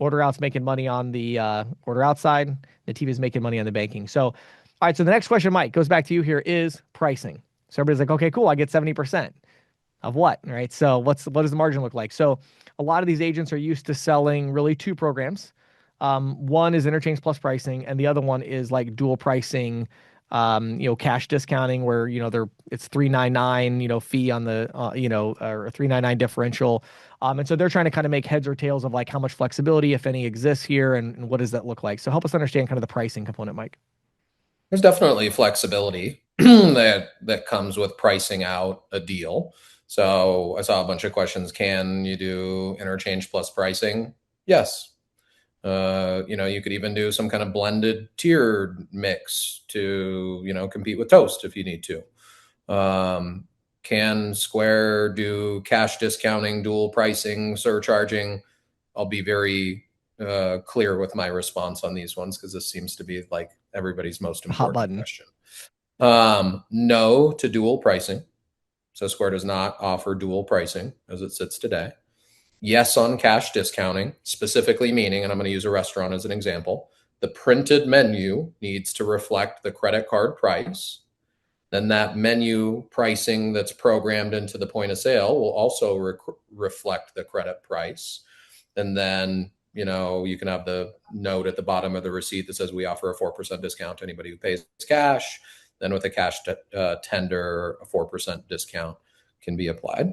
Order out's making money on the order outside. Nativa is making money on the banking. So, all right. So the next question, Mike, goes back to you here is pricing. So everybody's like, okay, cool. I get 70% of what, right? So what does the margin look like? So a lot of these agents are used to selling really two programs. One is interchange plus pricing, and the other one is like dual pricing, cash discounting where, it's 399, fee on the, or 399 differential. And so they're trying to kind of make heads or tails of like how much flexibility, if any, exists here and what does that look like? So help us understand kind of the pricing component, Mike. There's definitely flexibility that comes with pricing out a deal. So I saw a bunch of questions. Can you do interchange plus pricing? Yes. You could even do some kind of blended tiered mix to, compete with Toast if you need to. Can Square do cash discounting, dual pricing, surcharging? I'll be very clear with my response on these ones because this seems to be like everybody's most Hot important button. question. No to dual pricing. So Square does not offer dual pricing as it sits today. Yes on cash discounting, specifically meaning, and I'm going to use a restaurant as an example, the printed menu needs to reflect the credit card price. Then that menu pricing that's programmed into the point of sale will also reflect the credit price. And then, you can have the note at the bottom of the receipt that says we offer a 4% discount to anybody who pays cash. Then with a cash tender, a 4% discount can be applied.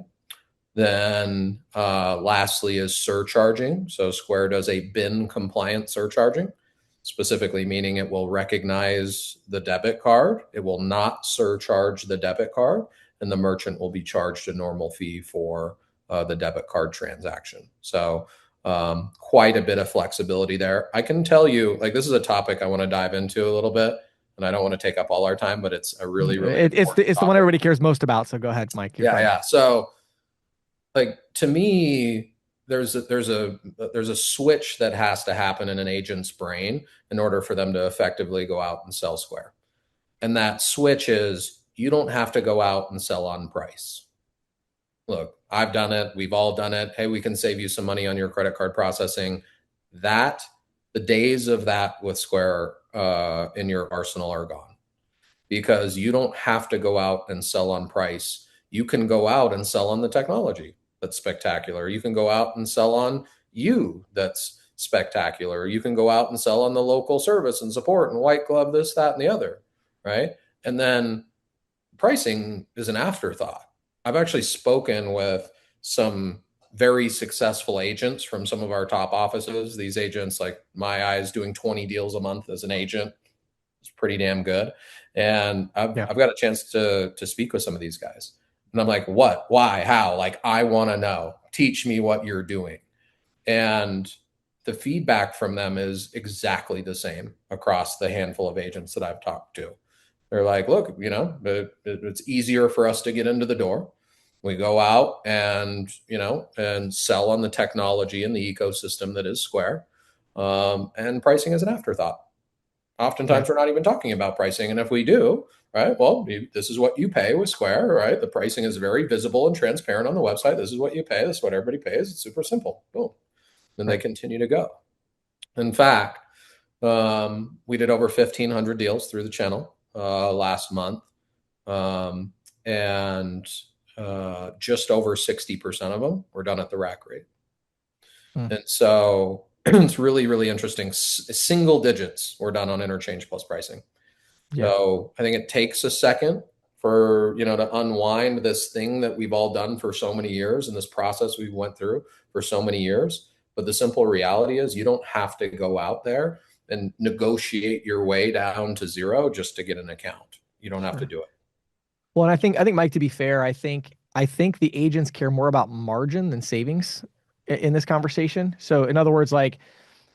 Then lastly is surcharging. So Square does a BIN compliant surcharging, specifically meaning it will recognize the debit card. It will not surcharge the debit card, and the merchant will be charged a normal fee for the debit card transaction. So quite a bit of flexibility there. I can tell you, like, this is a topic I want to dive into a little bit, and I don't want to take up all our time, but it's a really, really It's the one everybody cares most about. So go ahead, Mike. Yeah. So, like, to me, there's a switch that has to happen in an agent's brain in order for them to effectively go out and sell Square. And that switch is you don't have to go out and sell on price. Look, I've done it. We've all done it. Hey, we can save you some money on your credit card processing. The days of that with Square in your arsenal are gone because you don't have to go out and sell on price. You can go out and sell on the technology. That's spectacular. You can go out and sell on that's spectacular. You can go out and sell on the local service and support and white glove this, that, and the other, right? And then pricing is an afterthought. I've actually spoken with some very successful agents from some of our top offices. These agents, like my eyes, doing 20 deals a month as an agent. It's pretty damn good. And I've got a chance to speak with some of these guys. And I'm like, what, why, how? Like, I want to know. Teach me what you're doing. And the feedback from them is exactly the same across the handful of agents that I've talked to. They're like, look, it's easier for us to get into the door. We go out and, and sell on the technology and the ecosystem that is Square. And pricing is an afterthought. Oftentimes we're not even talking about pricing. And if we do, right, well, this is what you pay with Square, right? The pricing is very visible and transparent on the website. This is what you pay. This is what everybody pays. It's super simple. Boom. Then they continue to go. In fact, we did over 1,500 deals through the channel last month. And just over 60% of them were done at the rack rate. And so it's really, really interesting. Single digits were done on interchange plus pricing. So I think it takes a second for, to unwind this thing that we've all done for so many years and this process we went through for so many years. But the simple reality is you don't have to go out there and negotiate your way down to zero just to get an account. You don't have to do it. Well, and I think Mike, to be fair, I think the agents care more about margin than savings in this conversation. So in other words, like,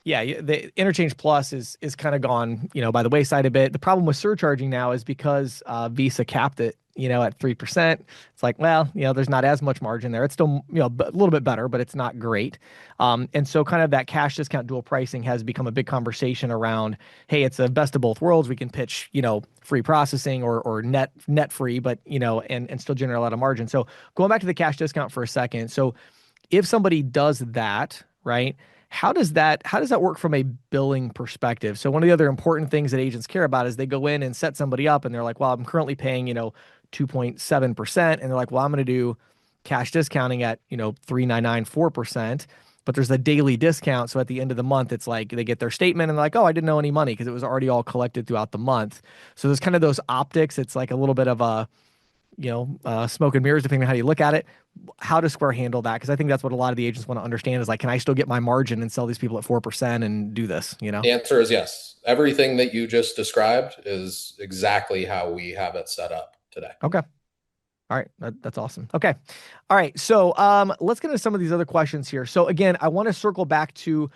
yeah, the interchange plus is kind of gone, by the wayside a bit. The problem with surcharging now is because Visa capped it, at 3%. It's like, well, there's not as much margin there. It's still, a little bit better, but it's not great. And so kind of that cash discount dual pricing has become a big conversation around, hey, it's a best of both worlds. We can pitch, free processing or net free, but, and still generate a lot of margin. So going back to the cash discount for a second. So if somebody does that, right, how does that work from a billing perspective? So one of the other important things that agents care about is they go in and set somebody up and they're like, well, I'm currently paying, 2.7%. And they're like, well, I'm going to do cash discounting at, 3.994%. But there's a daily discount. So at the end of the month, it's like they get their statement and they're like, oh, I didn't owe any money because it was already all collected throughout the month. So there's kind of those optics. It's like a little bit of a, smoke and mirrors, depending on how you look at it. How does Square handle that? Because I think that's what a lot of the agents want to understand is like, can I still get my margin and sell these people at 4% and do this? The answer is yes. Everything that you just described is exactly how we have it set up today. Okay. All right. That's awesome. Okay. All right. So let's get into some of these other questions here. So again, I want to circle back to